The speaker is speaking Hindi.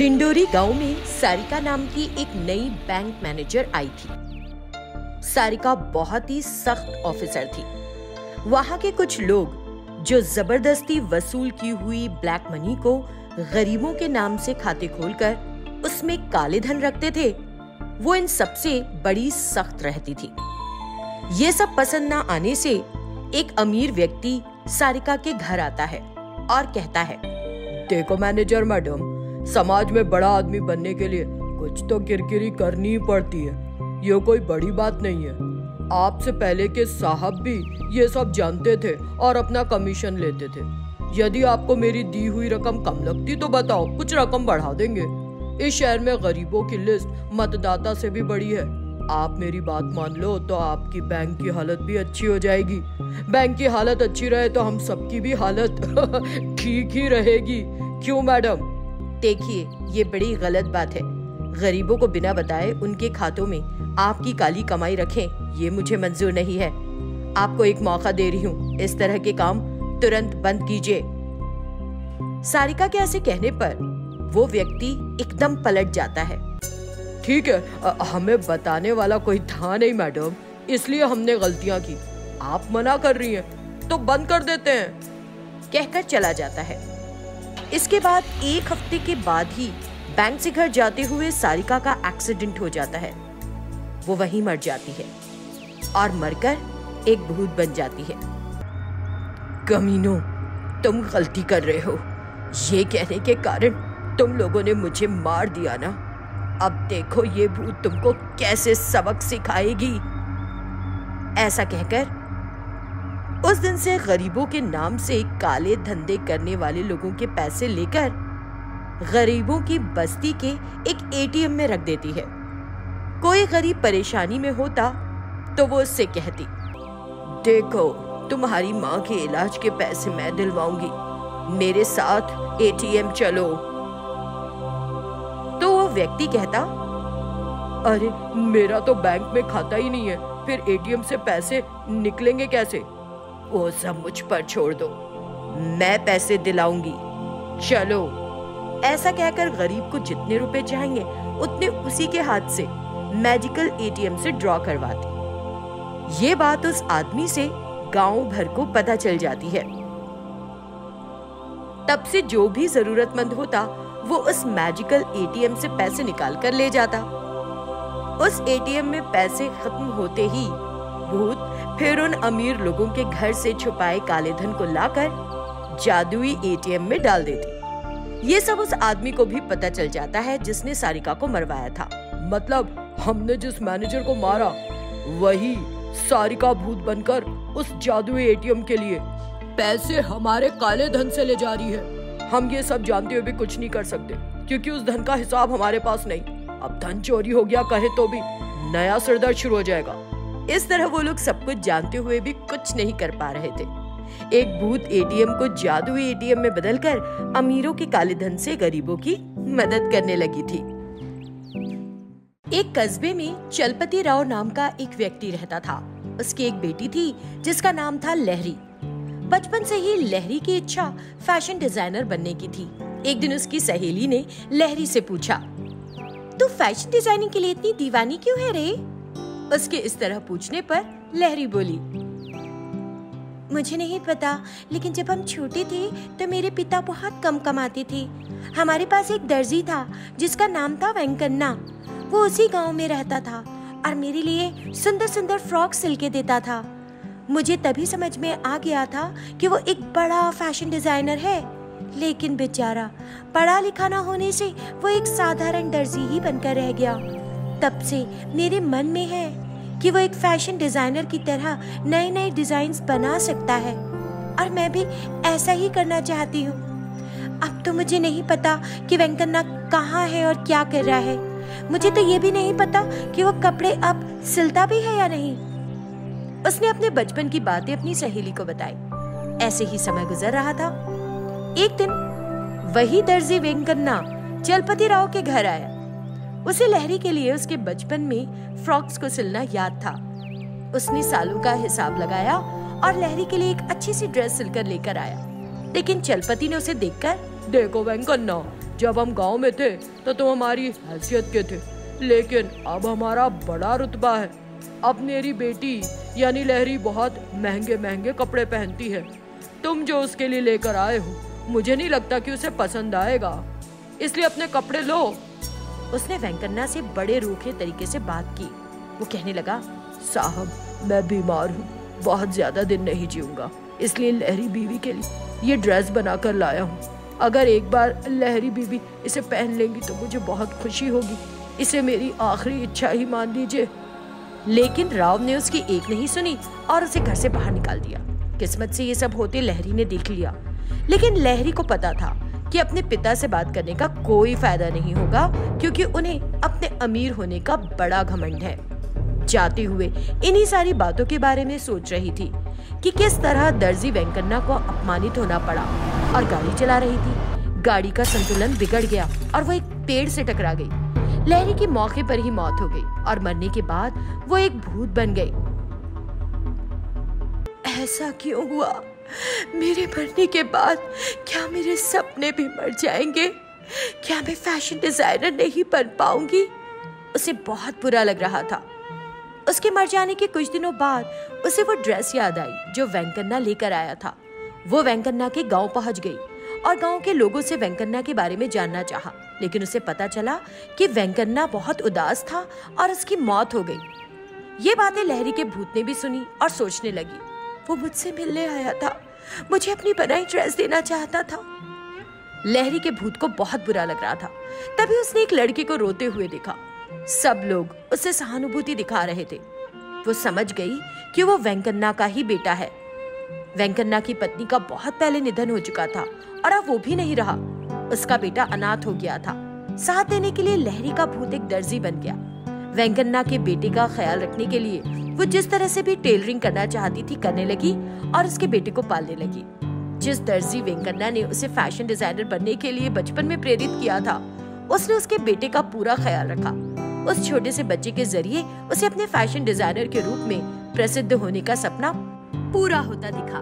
डिंडोरी गांव में सारिका नाम की एक नई बैंक मैनेजर आई थी। सारिका बहुत ही सख्त ऑफिसर थी। वहां के कुछ लोग जो जबरदस्ती वसूल की हुई ब्लैक मनी को गरीबों के नाम से खाते खोलकर उसमें काले धन रखते थे, वो इन सबसे बड़ी सख्त रहती थी। ये सब पसंद ना आने से एक अमीर व्यक्ति सारिका के घर आता है और कहता है, देखो मैनेजर मैडम, समाज में बड़ा आदमी बनने के लिए कुछ तो किरकिरी करनी ही पड़ती है। ये कोई बड़ी बात नहीं है। आपसे पहले के साहब भी ये सब जानते थे और अपना कमीशन लेते थे। यदि आपको मेरी दी हुई रकम कम लगती तो बताओ, कुछ रकम बढ़ा देंगे। इस शहर में गरीबों की लिस्ट मतदाता से भी बड़ी है। आप मेरी बात मान लो तो आपकी बैंक की हालत भी अच्छी हो जाएगी। बैंक की हालत अच्छी रहे तो हम सबकी भी हालत ठीक ही रहेगी। क्यों मैडम? देखिए, ये बड़ी गलत बात है। गरीबों को बिना बताए उनके खातों में आपकी काली कमाई रखें, ये मुझे मंजूर नहीं है। आपको एक मौका दे रही हूँ, इस तरह के काम तुरंत बंद कीजिए। सारिका के ऐसे कहने पर वो व्यक्ति एकदम पलट जाता है। ठीक है, हमें बताने वाला कोई था नहीं मैडम, इसलिए हमने गलतियां की। आप मना कर रही हैं तो बंद कर देते हैं, कहकर चला जाता है। इसके बाद एक हफ्ते के बाद ही बैंक से घर जाते हुए सारिका का एक्सीडेंट हो जाता है। वो वहीं मर जाती है और मरकर एक भूत बन जाती है। कमीनों, तुम गलती कर रहे हो। ये कहने के कारण तुम लोगों ने मुझे मार दिया ना। अब देखो ये भूत तुमको कैसे सबक सिखाएगी। ऐसा कहकर उस दिन से गरीबों के नाम से काले धंधे करने वाले लोगों के पैसे लेकर गरीबों की बस्ती के एक एटीएम में रख देती है। कोई गरीब परेशानी में होता तो वो उससे कहती, देखो तुम्हारी माँ के इलाज के पैसे मैं दिलवाऊंगी, मेरे साथ एटीएम चलो। तो वो व्यक्ति कहता, अरे मेरा तो बैंक में खाता ही नहीं है, फिर एटीएम से पैसे निकलेंगे कैसे? वो सब मुझ पर छोड़ दो, मैं पैसे दिलाऊंगी, चलो। ऐसा कहकर गरीब को जितने रुपए चाहिए उतने उसी के हाथ से मैजिकल एटीएम से ड्रॉ करवाती। ये बात उस आदमी से गांव भर को पता चल जाती है। तब से जो भी जरूरतमंद होता वो उस मैजिकल एटीएम से पैसे निकाल कर ले जाता। उस एटीएम में पैसे खत्म होते ही भूत फिर उन अमीर लोगों के घर से छुपाए काले धन को लाकर जादुई एटीएम में डाल देती। ये सब उस आदमी को भी पता चल जाता है जिसने सारिका को मरवाया था। मतलब हमने जिस मैनेजर को मारा वही सारिका भूत बनकर उस जादुई एटीएम के लिए पैसे हमारे काले धन से ले जा रही है। हम ये सब जानते हुए भी कुछ नहीं कर सकते क्योंकि उस धन का हिसाब हमारे पास नहीं। अब धन चोरी हो गया कहे तो भी नया सिरदर्द शुरू हो जाएगा। इस तरह वो लोग सब कुछ जानते हुए भी कुछ नहीं कर पा रहे थे। एक भूत एटीएम को जादुई एटीएम में बदलकर अमीरों के काले धन से गरीबों की मदद करने लगी थी। एक कस्बे में चलपति राव नाम का एक व्यक्ति रहता था। उसकी एक बेटी थी जिसका नाम था लहरी। बचपन से ही लहरी की इच्छा फैशन डिजाइनर बनने की थी। एक दिन उसकी सहेली ने लहरी से पूछा, तू फैशन डिजाइनिंग के लिए इतनी दीवानी क्यों है रे? उसके इस तरह पूछने पर लहरी बोली, मुझे नहीं पता, लेकिन जब हम छोटे थे तो मेरे पिता बहुत कम कमाते थे। हमारे पास एक दर्जी था जिसका नाम था वेंकन्ना। वो उसी गांव में रहता था और मेरे लिए सुंदर सुंदर फ्रॉक सिल के देता था। मुझे तभी समझ में आ गया था कि वो एक बड़ा फैशन डिजाइनर है, लेकिन बेचारा पढ़ा लिखा ना होने से वो एक साधारण दर्जी ही बनकर रह गया। तब से मेरे मन में है कि वो एक फैशन डिजाइनर की तरह नए नए डिजाइन्स बना सकता है और मैं भी ऐसा ही करना चाहती हूँ। अब तो मुझे नहीं पता कि वेंकन्ना कहाँ है और क्या कर रहा है। मुझे तो ये भी नहीं पता कि वो कपड़े अब सिलता भी है या नहीं। उसने अपने बचपन की बातें अपनी सहेली को बताई। ऐसे ही समय गुजर रहा था। एक दिन वही दर्जी वेंकन्ना चलपति राव के घर आया। उसे लहरी के लिए उसके बचपन में फ्रॉक्स को सिलना याद था। उसने सालों का हिसाब लगाया और लहरी के लिए एक अच्छी सी ड्रेस सिलकर लेकर आया। लेकिन चलपति ने उसे देखकर, देखो वेंकन्ना, जब हम गांव में थे तो तुम हमारी हैसियत के थे, लेकिन अब हमारा बड़ा रुतबा है। अब मेरी बेटी यानी लहरी बहुत महंगे महंगे कपड़े पहनती है। तुम जो उसके लिए लेकर आए हो मुझे नहीं लगता कि उसे पसंद आएगा, इसलिए अपने कपड़े लो। उसने वेंकन्ना से बड़े रूखे तरीके से बात की। वो कहने लगा, साहब मैं बीमार हूँ, बहुत ज्यादा दिन नहीं जीऊंगा, इसलिए लहरी बीवी के लिए ये ड्रेस बनाकर लाया हूँ। अगर एक बार लहरी बीवी इसे पहन लेंगी तो मुझे बहुत खुशी होगी। इसे मेरी आखिरी इच्छा ही मान लीजिए। लेकिन राव ने उसकी एक नहीं सुनी और उसे घर से बाहर निकाल दिया। किस्मत से ये सब होते लहरी ने देख लिया, लेकिन लहरी को पता था कि अपने पिता से बात करने का कोई फायदा नहीं होगा, क्योंकि उन्हें अपने अमीर होने का बड़ा घमंड है। जाते हुए इन्हीं सारी बातों के बारे में सोच रही थी कि किस तरह दर्जी वेंकन्ना को अपमानित होना पड़ा और गाड़ी चला रही थी। गाड़ी का संतुलन बिगड़ गया और वो एक पेड़ से टकरा गई। लहरी की मौके पर ही मौत हो गई और मरने के बाद वो एक भूत बन गई। ऐसा क्यों हुआ? मेरे मरने के बाद क्या मेरे सपने भी मर जाएंगे? क्या मैं फैशन डिजाइनर नहीं बन पाऊंगी? उसे बहुत बुरा लग रहा था। उसके मर जाने के कुछ दिनों बाद उसे वो ड्रेस याद आई जो वेंकन्ना लेकर आया था। वो वेंकन्ना के गांव पहुंच गई और गांव के लोगों से वेंकन्ना के बारे में जानना चाहा, लेकिन उसे पता चला कि वेंकन्ना बहुत उदास था और उसकी मौत हो गई। ये बातें लहरी के भूत ने भी सुनी और सोचने लगी, वो मुझसे मिलने आया था, मुझे अपनी बनाई ड्रेस देना चाहता था। लहरी के भूत को बहुत बुरा लग रहा था। तभी उसने एक लड़के को रोते हुए देखा। सब लोग उसे सहानुभूति दिखा रहे थे। वो समझ गई कि वो वेंकन्ना का ही बेटा है। वेंकन्ना की पत्नी का बहुत पहले निधन हो चुका था और अब वो भी नहीं रहा। उसका बेटा अनाथ हो गया था। साथ देने के लिए लहरी का भूत एक दर्जी बन गया। वेंकन्ना के बेटे का ख्याल रखने के लिए वो जिस तरह से भी टेलरिंग करना चाहती थी करने लगी और उसके बेटे को पालने लगी। जिस दर्जी वेंकन्ना ने उसे फैशन डिजाइनर बनने के लिए बचपन में प्रेरित किया था, उसने उसके बेटे का पूरा ख्याल रखा। उस छोटे से बच्चे के जरिए उसे अपने फैशन डिजाइनर के रूप में प्रसिद्ध होने का सपना पूरा होता दिखा।